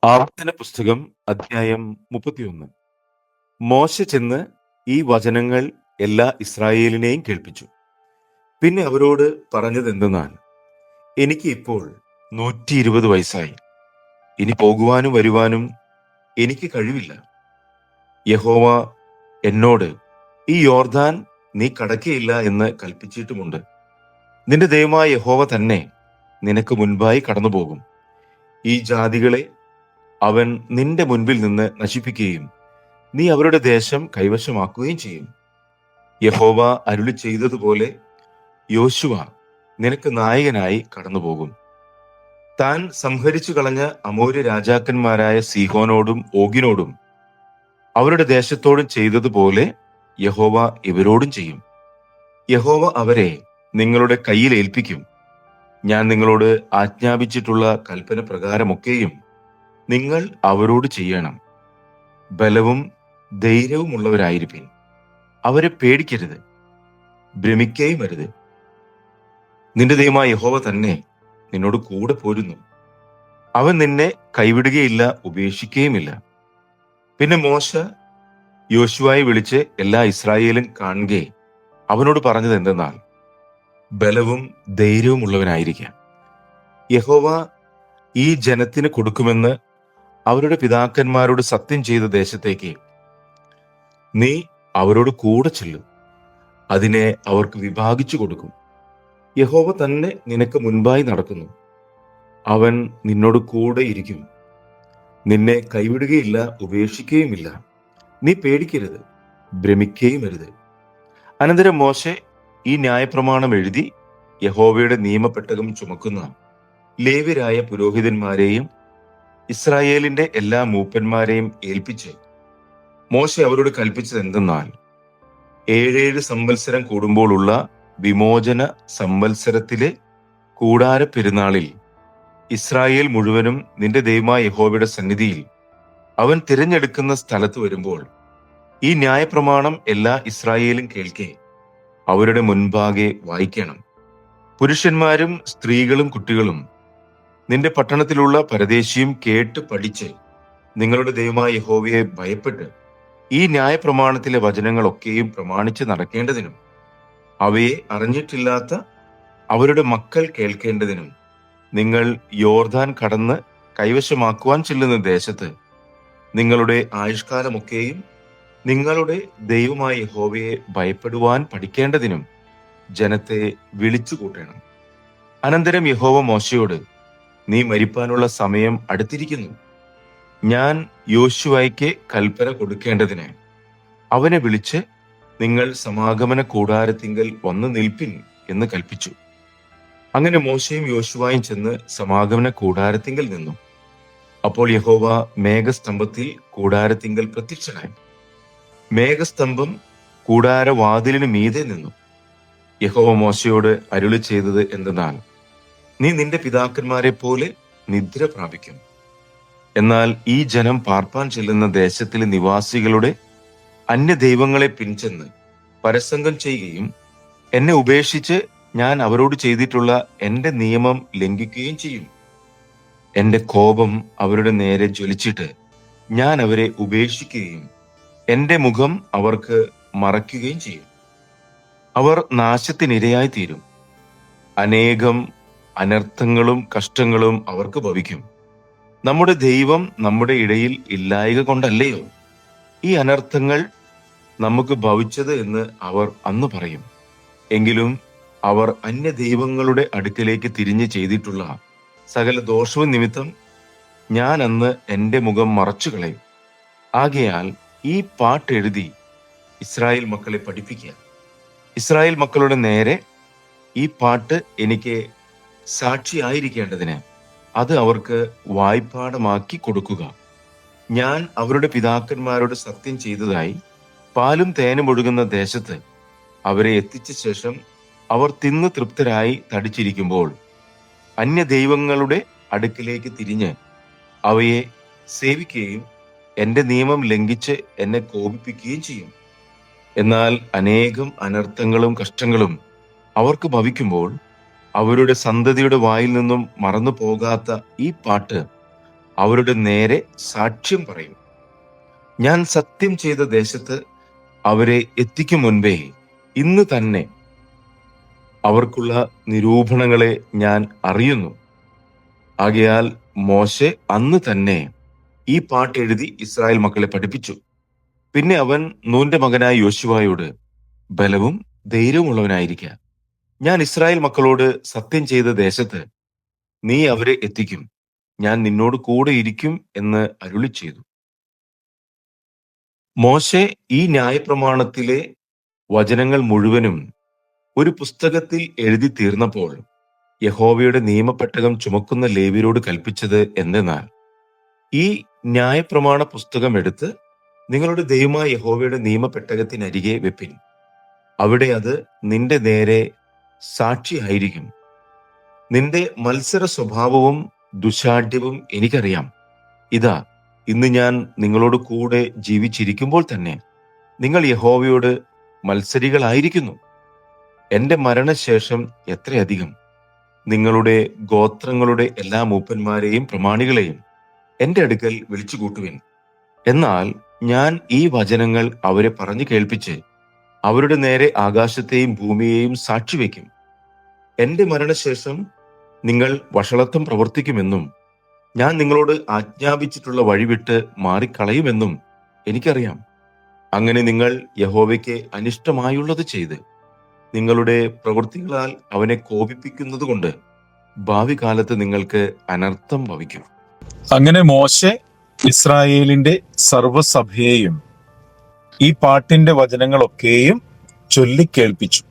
ആവർത്തന പുസ്തകം അധ്യായം 31. മോശ ചെന്ന് ഈ വചനങ്ങൾ എല്ലാ ഇസ്രായേലിനെയും കേൾപ്പിച്ചു. പിന്നെ അവരോട് പറഞ്ഞതെന്തെന്നാൽ, എനിക്ക് ഇപ്പോൾ 120 വയസ്സായി. ഇനി പോകുവാനും വരുവാനും എനിക്ക് കഴിവില്ല. യഹോവ എന്നോട് ഈ യോർദാൻ നീ കടക്കയില്ല എന്ന് കൽപ്പിച്ചിട്ടുമുണ്ട്. നിന്റെ ദൈവമായ യഹോവ തന്നെ നിനക്ക് മുൻപായി കടന്നുപോകും. ഈ ജാതികളെ അവൻ നിന്റെ മുൻപിൽ നിന്ന് നശിപ്പിക്കുകയും നീ അവരുടെ ദേശം കൈവശമാക്കുകയും ചെയ്യും. യഹോവ അരുളി ചെയ്തതുപോലെ യോശുവ നിനക്ക് നായകനായി കടന്നുപോകും. താൻ സംഹരിച്ചു കളഞ്ഞ അമോര്യ രാജാക്കന്മാരായ സീഹോനോടും ഓഗിനോടും അവരുടെ ദേശത്തോടും ചെയ്തതുപോലെ യഹോവ ഇവരോടും ചെയ്യും. യഹോവ അവരെ നിങ്ങളുടെ കയ്യിൽ ഏൽപ്പിക്കും. ഞാൻ നിങ്ങളോട് ആജ്ഞാപിച്ചിട്ടുള്ള കൽപ്പന പ്രകാരമൊക്കെയും നിങ്ങൾ അവരോട് ചെയ്യണം. ബലവും ധൈര്യവുമുള്ളവരായിരിപ്പിൻ. അവരെ പേടിക്കരുത്, ഭ്രമിക്കുകയും അരുത്. നിന്റെ ദൈവമായ യഹോവ തന്നെ നിന്നോട് കൂടെ പോരുന്നു. അവൻ നിന്നെ കൈവിടുകയില്ല, ഉപേക്ഷിക്കുകയുമില്ല. പിന്നെ മോശ യോശുവയെ വിളിച്ച് എല്ലാ ഇസ്രായേലും കാണുകെ അവനോട് പറഞ്ഞത് എന്തെന്നാൽ, ബലവും ധൈര്യവുമുള്ളവനായിരിക്കാം. യഹോവ ഈ ജനത്തിന് കൊടുക്കുമെന്ന് അവരുടെ പിതാക്കന്മാരോട് സത്യം ചെയ്ത ദേശത്തേക്ക് നീ അവരോട് കൂടെ ചെല്ലും. അതിനെ അവർക്ക് വിഭാഗിച്ചു കൊടുക്കും. യഹോവ തന്നെ നിനക്ക് മുൻപായി നടക്കുന്നു. അവൻ നിന്നോട് കൂടെ ഇരിക്കും. നിന്നെ കൈവിടുകയില്ല, ഉപേക്ഷിക്കുകയുമില്ല. നീ പേടിക്കരുത്, ഭ്രമിക്കുകയും അരുത്. അനന്തരം മോശെ ഈ ന്യായപ്രമാണം എഴുതി യഹോവയുടെ നിയമപ്പെട്ടകം ചുമക്കുന്ന ലേവ്യരായ പുരോഹിതന്മാരെയും ഇസ്രായേലിന്റെ എല്ലാ മൂപ്പന്മാരെയും ഏൽപ്പിച്ച് മോശെ അവരോട് കൽപ്പിച്ചത് എന്തെന്നാൽ, 7 സംവത്സരം കൂടുമ്പോഴുള്ള വിമോചന സംവത്സരത്തിലെ കൂടാര പെരുന്നാളിൽ ഇസ്രായേൽ മുഴുവനും നിന്റെ ദൈവമായ യഹോവയുടെ സന്നിധിയിൽ അവൻ തിരഞ്ഞെടുക്കുന്ന സ്ഥലത്ത് വരുമ്പോൾ ഈ ന്യായപ്രമാണം എല്ലാ ഇസ്രായേലും കേൾക്കെ അവരുടെ മുൻപാകെ വായിക്കണം. പുരുഷന്മാരും സ്ത്രീകളും കുട്ടികളും നിന്റെ പട്ടണത്തിലുള്ള പരദേശിയും കേട്ട് പഠിച്ച് നിങ്ങളുടെ ദൈവമായ യഹോവയെ ഭയപ്പെട്ട് ഈ ന്യായപ്രമാണത്തിലെ വചനങ്ങളൊക്കെയും പ്രമാണിച്ച് നടക്കേണ്ടതിനും അവയെ അറിഞ്ഞിട്ടില്ലാത്ത അവരുടെ മക്കൾ കേൾക്കേണ്ടതിനും നിങ്ങൾ യോർദാൻ കടന്ന് കൈവശമാക്കുവാൻ ചെല്ലുന്ന ദേശത്ത് നിങ്ങളുടെ ആയുഷ്കാലമൊക്കെയും നിങ്ങളുടെ ദൈവമായ യഹോവയെ ഭയപ്പെടുവാൻ പഠിക്കേണ്ടതിനും ജനത്തെ വിളിച്ചു കൂട്ടണം. അനന്തരം യഹോവ മോശയോട്, നീ മരിപ്പാനുള്ള സമയം അടുത്തിരിക്കുന്നു. ഞാൻ യോശുവയ്ക്ക് കൽപ്പന കൊടുക്കേണ്ടതിന് അവനെ വിളിച്ച് നിങ്ങൾ സമാഗമന കൂടാരത്തിങ്കൽ വന്ന് നിൽപ്പിൻ എന്ന് കൽപ്പിച്ചു. അങ്ങനെ മോശയും യോശുവയും ചെന്ന് സമാഗമന കൂടാരത്തിങ്കൽ നിന്നു. അപ്പോൾ യഹോവ മേഘസ്തംഭത്തിൽ കൂടാരത്തിങ്കൽ പ്രത്യക്ഷനായി. മേഘസ്തംഭം കൂടാരവാതിലിന് മീതെ നിന്നു. യഹോവ മോശയോട് അരുളി ചെയ്തത് എന്തെന്നാൽ, നീ നിന്റെ പിതാക്കന്മാരെ പോലെ നിദ്ര പ്രാപിക്കും. എന്നാൽ ഈ ജനം പാർപ്പാൻ ചെല്ലുന്ന ദേശത്തിലെ നിവാസികളുടെ അന്യദൈവങ്ങളെ പിൻചെന്ന് പരസംഗം ചെയ്യുകയും എന്നെ ഉപേക്ഷിച്ച് ഞാൻ അവരോട് ചെയ്തിട്ടുള്ള എന്റെ നിയമം ലംഘിക്കുകയും ചെയ്യും. എന്റെ കോപം അവരുടെ നേരെ ജ്വലിച്ചിട്ട് ഞാൻ അവരെ ഉപേക്ഷിക്കുകയും എന്റെ മുഖം അവർക്ക് മറയ്ക്കുകയും ചെയ്യും. അവർ നാശത്തിനിരയായി തീരും. അനേകം അനർത്ഥങ്ങളും കഷ്ടങ്ങളും അവർക്ക് ഭവിക്കും. നമ്മുടെ ദൈവം നമ്മുടെ ഇടയിൽ ഇല്ലായ്ക കൊണ്ടല്ലയോ ഈ അനർത്ഥങ്ങൾ നമുക്ക് ഭവിച്ചത് എന്ന് അവർ അന്ന് പറയും. എങ്കിലും അവർ അന്യദൈവങ്ങളുടെ അടുക്കലേക്ക് തിരിഞ്ഞ് ചെയ്തിട്ടുള്ള സകല ദോഷവും നിമിത്തം ഞാൻ അന്ന് എന്റെ മുഖം മറച്ചു കളയും. ആകയാൽ ഈ പാട്ടെഴുതി ഇസ്രായേൽ മക്കളെ പഠിപ്പിക്കുക. ഇസ്രായേൽ മക്കളുടെ നേരെ ഈ പാട്ട് എനിക്ക് സാക്ഷിയായിരിക്കേണ്ടതിന് അത് അവർക്ക് വായ്പാടമാക്കി കൊടുക്കുക. ഞാൻ അവരുടെ പിതാക്കന്മാരോട് സത്യം ചെയ്തതായി പാലും തേനും ഒഴുകുന്ന ദേശത്ത് അവരെ എത്തിച്ച ശേഷം അവർ തിന്ന് തൃപ്തരായി തടിച്ചിരിക്കുമ്പോൾ അന്യദൈവങ്ങളുടെ അടുക്കിലേക്ക് തിരിഞ്ഞ് അവയെ സേവിക്കുകയും എന്റെ നിയമം ലംഘിച്ച് എന്നെ കോപിപ്പിക്കുകയും ചെയ്യും. എന്നാൽ അനേകം അനർത്ഥങ്ങളും കഷ്ടങ്ങളും അവർക്ക് ഭവിക്കുമ്പോൾ അവരുടെ സന്തതിയുടെ വായിൽ നിന്നും മറന്നു പോകാത്ത ഈ പാട്ട് അവരുടെ നേരെ സാക്ഷ്യം പറയും. ഞാൻ സത്യം ചെയ്ത ദേശത്ത് അവരെ എത്തിക്കും മുൻപേ ഇന്ന് തന്നെ അവർക്കുള്ള നിരൂപണങ്ങളെ ഞാൻ അറിയുന്നു. ആകയാൽ മോശെ അന്ന് തന്നെ ഈ പാട്ട് എഴുതി ഇസ്രായേൽ മക്കളെ പഠിപ്പിച്ചു. പിന്നെ അവൻ നൂന്റെ മകനായ യോശുവയോട്, ബലവും ധൈര്യവുമുള്ളവനായിരിക്കുക. ഞാൻ ഇസ്രായേൽ മക്കളോട് സത്യം ചെയ്ത ദേശത്ത് നീ അവരെ എത്തിക്കും. ഞാൻ നിന്നോട് കൂടെ ഇരിക്കും എന്ന് അരുളി ചെയ്തു. മോശെ ഈ ന്യായപ്രമാണത്തിലെ വചനങ്ങൾ മുഴുവനും ഒരു പുസ്തകത്തിൽ എഴുതി തീർന്നപ്പോൾ യഹോവയുടെ നിയമപ്പെട്ടകം ചുമക്കുന്ന ലേവ്യരോട് കൽപ്പിച്ചത് എന്തെന്നാൽ, ഈ ന്യായപ്രമാണ പുസ്തകം എടുത്ത് നിങ്ങളുടെ ദൈവമായ യഹോവയുടെ നിയമപ്പെട്ടകത്തിനരികെ വെപ്പിൻ. അവിടെ അത് നിന്റെ നേരെ സാക്ഷിയായിരിക്കും. നിന്റെ മത്സര സ്വഭാവവും ദുശാഠ്യവും എനിക്കറിയാം. ഇതാ, ഇന്ന് ഞാൻ നിങ്ങളോട് കൂടെ ജീവിച്ചിരിക്കുമ്പോൾ തന്നെ നിങ്ങൾ യഹോവയോട് മത്സരികളായിരിക്കുന്നു. എന്റെ മരണശേഷം എത്രയധികം നിങ്ങളുടെ ഗോത്രങ്ങളുടെ എല്ലാ മൂപ്പന്മാരെയും പ്രമാണികളെയും എന്റെ അടുക്കൽ വിളിച്ചു കൂട്ടുവിൻ. എന്നാൽ ഞാൻ ഈ വചനങ്ങൾ അവരെ പറഞ്ഞു കേൾപ്പിച്ച് അവരുടെ നേരെ ആകാശത്തെയും ഭൂമിയെയും സാക്ഷിവെക്കും. എന്റെ മരണശേഷം നിങ്ങൾ വഷളത്വം പ്രവർത്തിക്കുമെന്നും ഞാൻ നിങ്ങളോട് ആജ്ഞാപിച്ചിട്ടുള്ള വഴിവിട്ട് മാറിക്കളയുമെന്നും എനിക്കറിയാം. അങ്ങനെ നിങ്ങൾ യഹോവയ്ക്ക് അനിഷ്ടമായുള്ളത് ചെയ്ത് നിങ്ങളുടെ പ്രവൃത്തികളാൽ അവനെ കോപിപ്പിക്കുന്നത് കൊണ്ട് ഭാവി കാലത്ത് നിങ്ങൾക്ക് അനർത്ഥം ഭവിക്കും. അങ്ങനെ മോശെ ഇസ്രായേലിന്റെ സർവ്വസഭയെയും ഈ പാട്ടിന്റെ വചനങ്ങളൊക്കെയും ചൊല്ലിക്കേൾപ്പിച്ചു.